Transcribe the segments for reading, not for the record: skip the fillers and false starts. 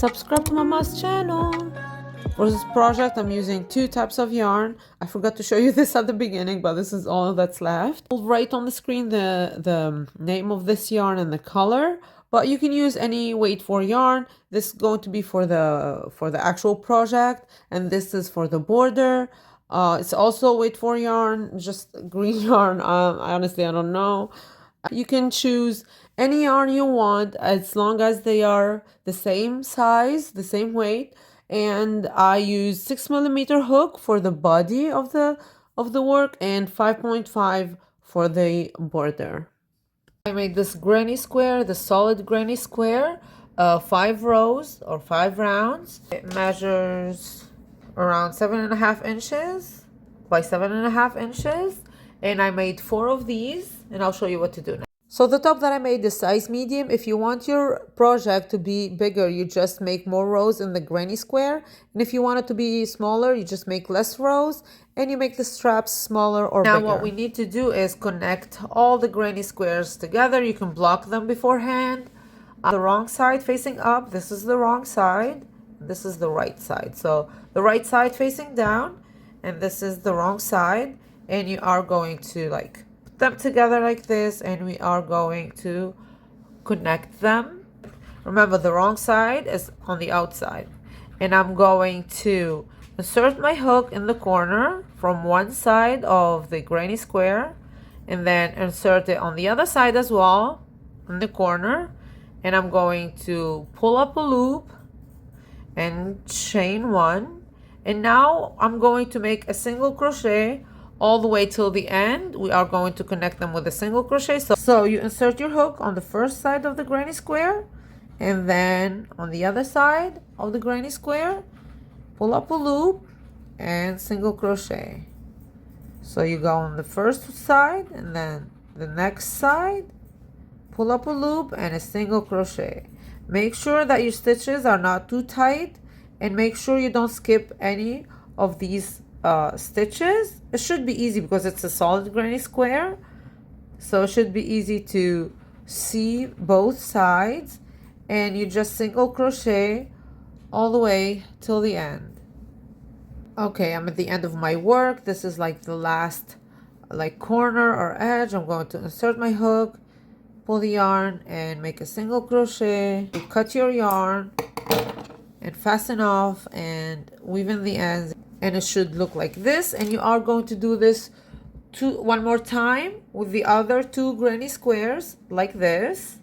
subscribe to Mama's channel. For this project, I'm using 2 types of yarn. I forgot to show you this at the beginning, but this is all that's left. I'll write on the screen the name of this yarn and the color, but you can use any weight for yarn. This is going to be for the actual project, and this is for the border. It's also weight for yarn, just green yarn. Honestly, I don't know. You can choose any yarn you want as long as they are the same size, the same weight. And I use 6mm hook for the body of the work and 5.5 for the border. I made this granny square, the solid granny square, 5 rows or 5 rounds. It measures around 7.5 inches by 7.5 inches, and I made 4 of these, and I'll show you what to do now. So the top that I made is size medium. If you want your project to be bigger, you just make more rows in the granny square. And if you want it to be smaller, you just make less rows and you make the straps smaller or bigger. Now what we need to do is connect all the granny squares together. You can block them beforehand. The wrong side facing up, this is the wrong side. This is the right side. So the right side facing down, and this is the wrong side. And you are going to put them together like this, and we are going to connect them. Remember, the wrong side is on the outside, and I'm going to insert my hook in the corner from one side of the granny square, and then insert it on the other side as well in the corner, and I'm going to pull up a loop and chain 1, and now I'm going to make a single crochet all the way till the end. We are going to connect them with a single crochet. So you insert your hook on the first side of the granny square, and then on the other side of the granny square, pull up a loop and single crochet. So you go on the first side, and then the next side, pull up a loop and a single crochet. Make sure that your stitches are not too tight, and make sure you don't skip any of these stitches. It should be easy because it's a solid granny square, so it should be easy to see both sides, and you just single crochet all the way till the end. Okay, I'm at the end of my work. This is like the last corner or edge. I'm going to insert my hook, pull the yarn and make a single crochet. You cut your yarn and fasten off and weave in the ends, and it should look like this. And you are going to do this one more time with the other 2 granny squares like this.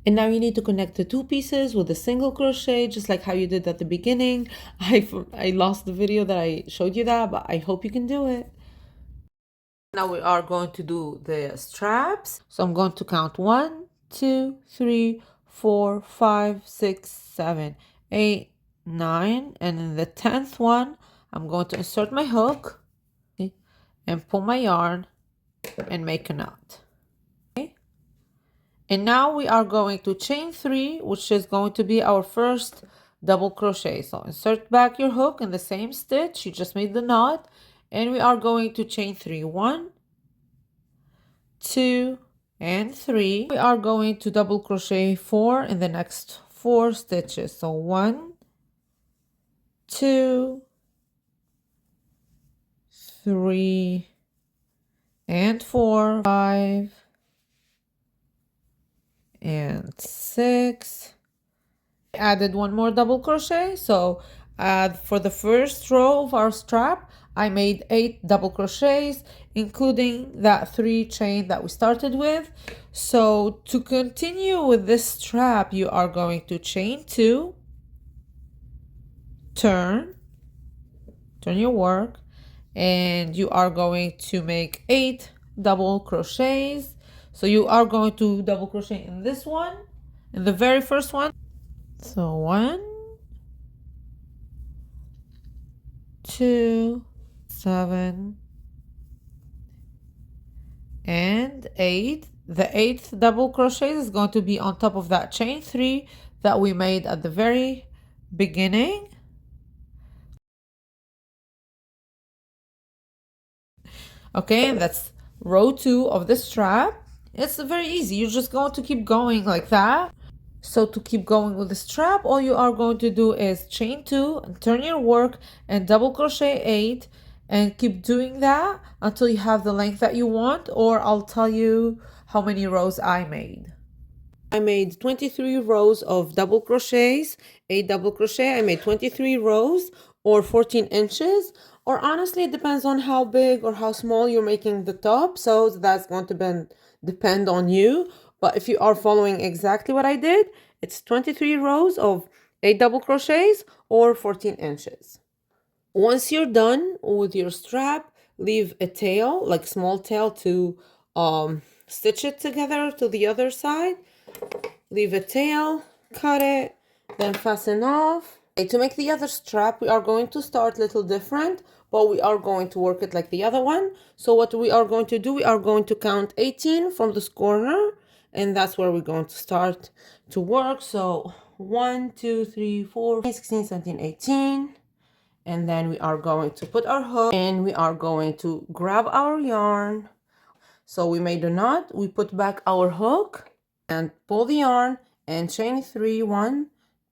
And now you need to connect the 2 pieces with a single crochet, just like how you did at the beginning. I lost the video that I showed you that, but I hope you can do it. Now we are going to do the straps. So I'm going to count 1, 2, 3, 4, 5, 6, 7, 8, 9, and in the 10th one I'm going to insert my hook and pull my yarn and make a knot. Okay, and now we are going to chain 3, which is going to be our first double crochet. So insert back your hook in the same stitch you just made the knot, and we are going to chain 3. 1, 2, and 3. We are going to double crochet 4 in the next 4 stitches. So 1, 2, 3, and 4, 5, and 6. Added one more double crochet. So for the first row of our strap, I made 8 double crochets, including that 3 chain that we started with. So to continue with this strap, you are going to chain 2, turn your work, and you are going to make 8 double crochets. So you are going to double crochet in this one, in the very first one. So 1, 2, 7, and 8. The 8th double crochet is going to be on top of that chain 3 that we made at the very beginning. Okay, and that's row 2 of the strap. It's very easy. You're just going to keep going like that. So to keep going with the strap, all you are going to do is chain 2 and turn your work and double crochet 8 and keep doing that until you have the length that you want, or I'll tell you how many rows I made. I made 23 rows of double crochets, 8 double crochet. I made 23 rows or 14 inches, or honestly it depends on how big or how small you're making the top, so that's going to depend on you. But if you are following exactly what I did, it's 23 rows of 8 double crochets or 14 inches. Once you're done with your strap, leave a tail, like small tail, to stitch it together to the other side. Leave a tail, cut it, then fasten off. Okay, to make the other strap, we are going to start a little different, but we are going to work it like the other one. So what we are going to do, we are going to count 18 from this corner, and that's where we're going to start to work. So 1, 2, 3, 4, 16, 17, 18. And then we are going to put our hook and we are going to grab our yarn. So we made a knot, we put back our hook and pull the yarn and chain 3, 1,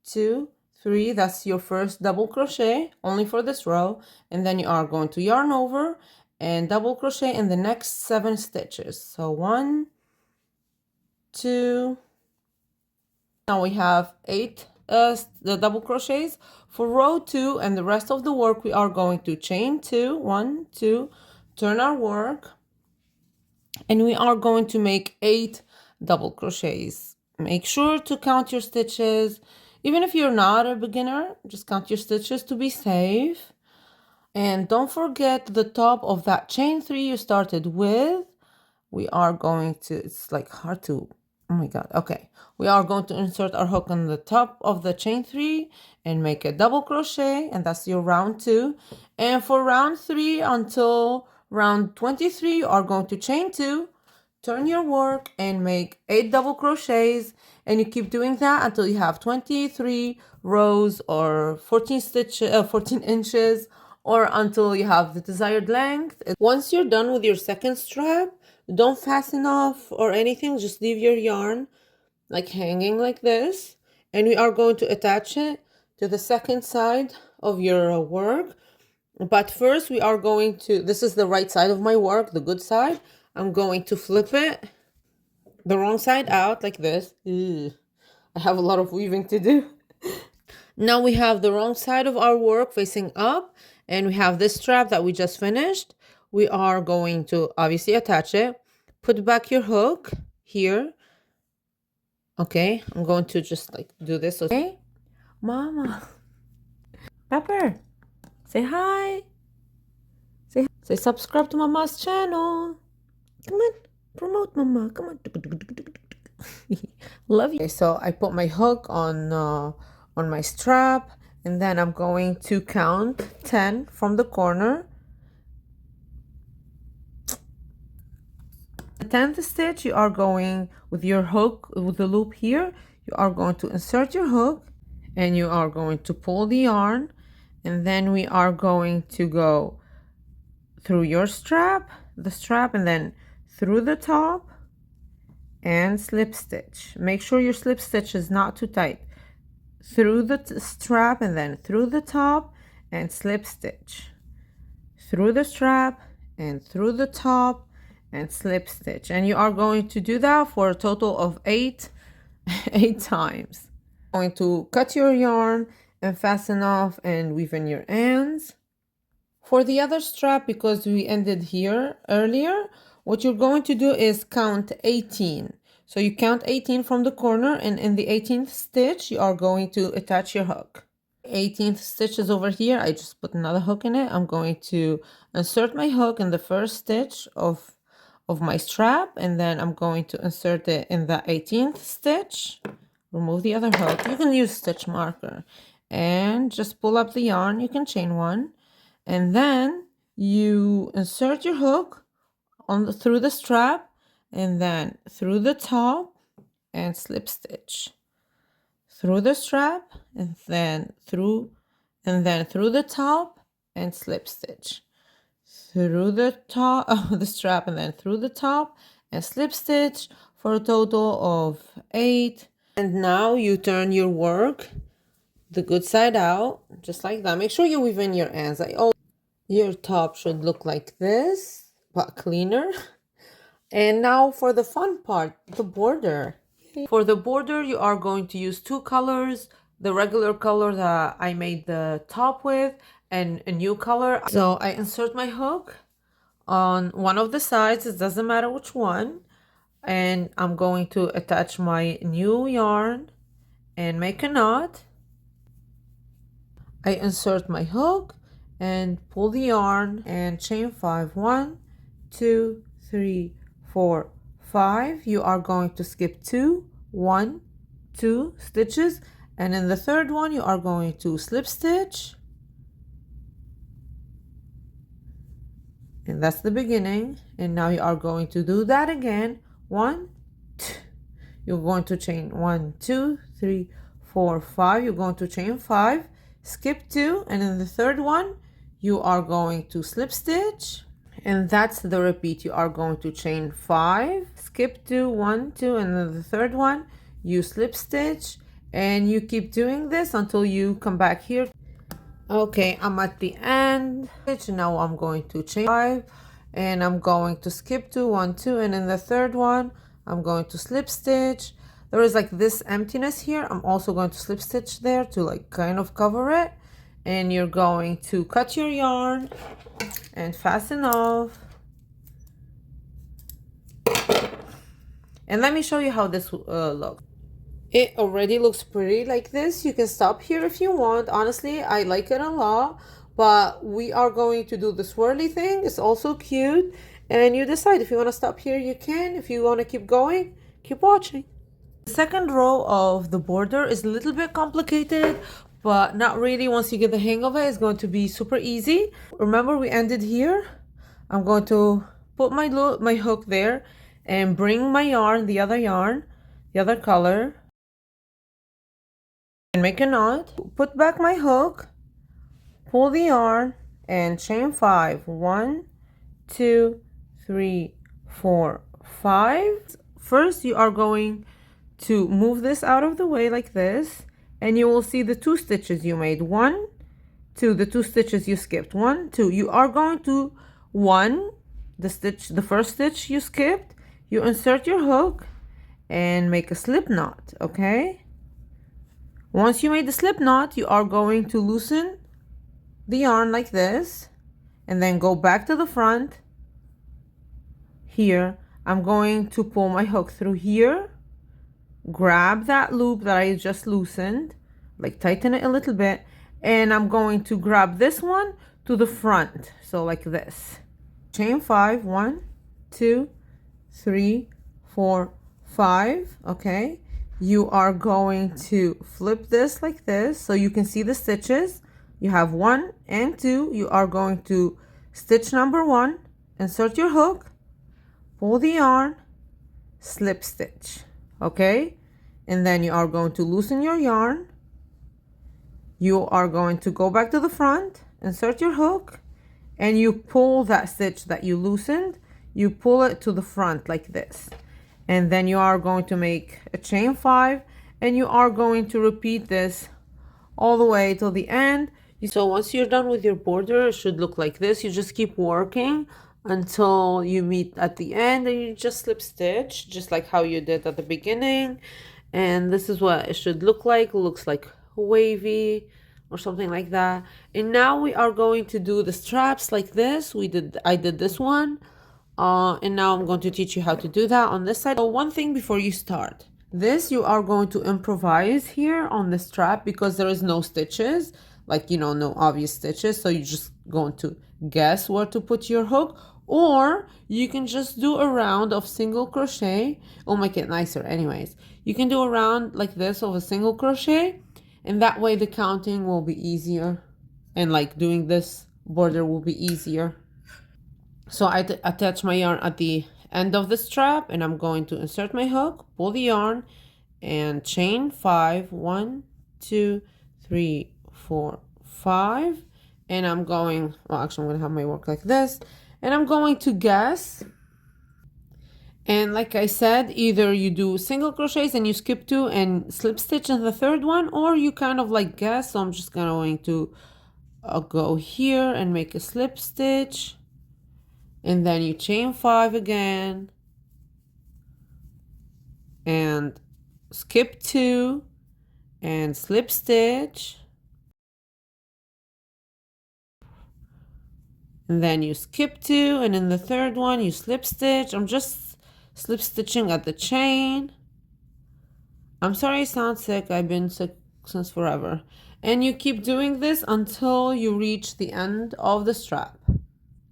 2, 3. That's your first double crochet only for this row. And then you are going to yarn over and double crochet in the next 7 stitches. So 1, 2. Now we have 8 the double crochets for row 2, and the rest of the work we are going to chain 2, 1, 2, turn our work, and we are going to make 8 double crochets. Make sure to count your stitches. Even if you're not a beginner, just count your stitches to be safe. And don't forget the top of that chain 3 you started with. We are going to, it's like hard to, oh my god, okay. We are going to insert our hook on the top of the chain 3 and make a double crochet, and that's your round 2. And for round 3 until round 23, you are going to chain 2, turn your work and make 8 double crochets, and you keep doing that until you have 23 rows or 14 inches, or until you have the desired length. Once you're done with your second strap, don't fasten off or anything, just leave your yarn like hanging like this, and we are going to attach it to the second side of your work. But first we are going to, this is the right side of my work, the good side. I'm going to flip it the wrong side out like this. Ew. I have a lot of weaving to do. Now we have the wrong side of our work facing up, and we have this strap that we just finished. We are going to obviously attach it. Put back your hook here. Okay, I'm going to just like do this. Okay, Mama. Pepper, say hi. Say subscribe to Mama's channel. Come on, promote Mama. Come on. Love you. Okay, so I put my hook on my strap, and then I'm going to count 10 from the corner. The 10th stitch, you are going with your hook, with the loop here, you are going to insert your hook and you are going to pull the yarn, and then we are going to go through your strap, and then through the top and slip stitch. Make sure your slip stitch is not too tight. Through the strap and then through the top and slip stitch. Through the strap and through the top and slip stitch. And you are going to do that for a total of 8 times. Going to cut your yarn and fasten off and weave in your ends. For the other strap, because we ended here earlier, what you're going to do is count 18. So you count 18 from the corner, and in the 18th stitch you are going to attach your hook. 18th stitch is over here. I just put another hook in it. I'm going to insert my hook in the first stitch of my strap, and then I'm going to insert it in the 18th stitch. Remove the other hook. You can use stitch marker and just pull up the yarn. You can chain 1, and then you insert your hook through the strap and then through the top and slip stitch. Through the strap and then through the top and slip stitch. Through the top of the strap and then through the top and slip stitch for a total of 8 And now you turn your work the good side out, just like that. Make sure you weave in your ends. Your top should look like this, but cleaner. And now for the fun part, the border. For the border, you are going to use two colors, the regular color that I made the top with, and a new color. So I insert my hook on one of the sides, it doesn't matter which one, and I'm going to attach my new yarn and make a knot. I insert my hook and pull the yarn and chain 5. 1, 2, 3, 4, 5. You are going to skip 2, 1, 2 stitches, and in the third one you are going to slip stitch, and that's the beginning. And now you are going to do that again. 1, 2. You're going to chain 1, 2, 3, 4, 5. You're going to chain 5, skip 2, and in the third one you are going to slip stitch, and that's the repeat. You are going to chain 5, skip 2, 1, 2, and then the third one you slip stitch, and you keep doing this until you come back here. Okay, I'm at the end. Now I'm going to chain 5, and I'm going to skip 2, 1, 2, and in the third one I'm going to slip stitch. There is like this emptiness here. I'm also going to slip stitch there to like kind of cover it, and you're going to cut your yarn and fasten off. And let me show you how this looks. It already looks pretty like this. You can stop here if you want. Honestly, I like it a lot, but we are going to do the swirly thing. It's also cute, and you decide if you want to stop here, you can. If you want to keep going, keep watching. The second row of the border is a little bit complicated, but not really. Once you get the hang of it, it's going to be super easy. Remember, we ended here. I'm going to put my hook there and bring my yarn, the other color, and make a knot. Put back my hook, pull the yarn, and chain 5. 1, 2, 3, 4, 5. First, you are going to move this out of the way like this, and you will see the 2 stitches you made. 1, 2, the 2 stitches you skipped. 1, 2. You are going to the first stitch you skipped, you insert your hook and make a slip knot. Okay, once you made the slip knot, you are going to loosen the yarn like this and then go back to the front. Here I'm going to pull my hook through here, grab that loop that I just loosened, like tighten it a little bit, and I'm going to grab this one to the front, so like this. Chain 5. 1, 2, 3, 4, 5. Okay, you are going to flip this like this so you can see the stitches. You have 1 and 2. You are going to stitch number 1, insert your hook, pull the yarn, slip stitch. Okay, and then you are going to loosen your yarn. You are going to go back to the front, insert your hook, and you pull that stitch that you loosened, you pull it to the front like this, and then you are going to make a chain 5, and you are going to repeat this all the way till the end. So once you're done with your border, it should look like this. You just keep working until you meet at the end, and you just slip stitch just like how you did at the beginning. And this is what it should look like. It looks like wavy or something like that. And now we are going to do the straps like this. I did this one, and now I'm going to teach you how to do that on this side. So one thing before you start this, you are going to improvise here on the strap because there is no stitches, like, you know, no obvious stitches. So you're just going to guess where to put your hook, or you can just do a round of single crochet. It'll make it nicer. Anyways, you can do a round like this of a single crochet, and that way the counting will be easier, and like doing this border will be easier. So I attach my yarn at the end of the strap, and I'm going to insert my hook, pull the yarn, and chain 5. 1, 2, 3, 4, 5. And I'm going, well, actually I'm going to have my work like this, and I'm going to guess, And like I said, either you do single crochets and you skip two and slip stitch in the third one, or you kind of like guess. So I'm just going to go here and make a slip stitch, and then you chain 5 again and skip 2 and slip stitch, and then you skip 2, and in the third one you slip stitch. I'm just slip stitching at the chain. I'm sorry I sound sick. I've been sick since forever. And you keep doing this until you reach the end of the strap.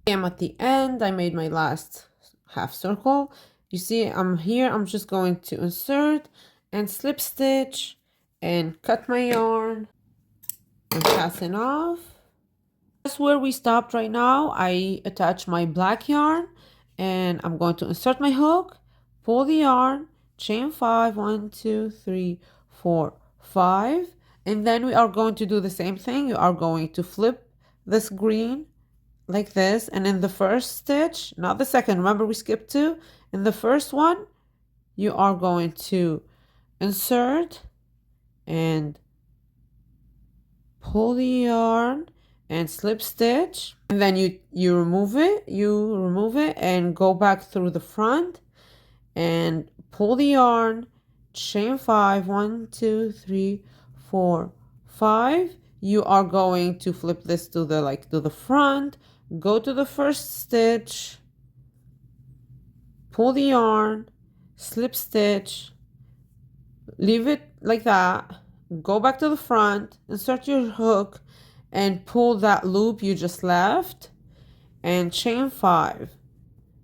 I'm at the end. I made my last half circle. You see, I'm here. I'm just going to insert and slip stitch and cut my yarn and fasten off. That's where we stopped right now. I attach my black yarn and I'm going to insert my hook, pull the yarn, chain 5, 1, 2, 3, 4, 5, and then we are going to do the same thing. You are going to flip this green like this, and in the first stitch, not the second, remember we skipped 2, in the first one you are going to insert and pull the yarn and slip stitch, and then you remove it and go back through the front and pull the yarn, chain 5, 1, 2, 3, 4, 5. You are going to flip this to the front, go to the first stitch, pull the yarn, slip stitch, leave it like that, go back to the front, insert your hook and pull that loop you just left and chain 5,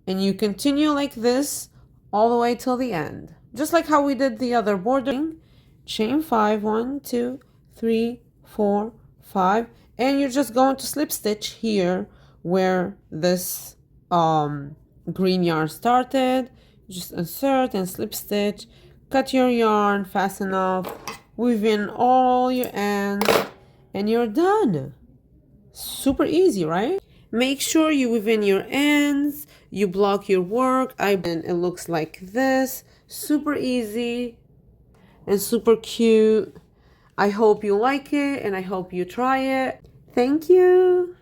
and you continue like this all the way till the end, just like how we did the other bordering. Chain 5, 1, 2, 3, 4, 5, and you're just going to slip stitch here where this green yarn started. Just insert and slip stitch, cut your yarn, fasten off, weave in all your ends, and you're done. Super easy, right? Make sure you weave in your ends, you block your work, and it looks like this. Super easy and super cute. I hope you like it and I hope you try it. Thank you.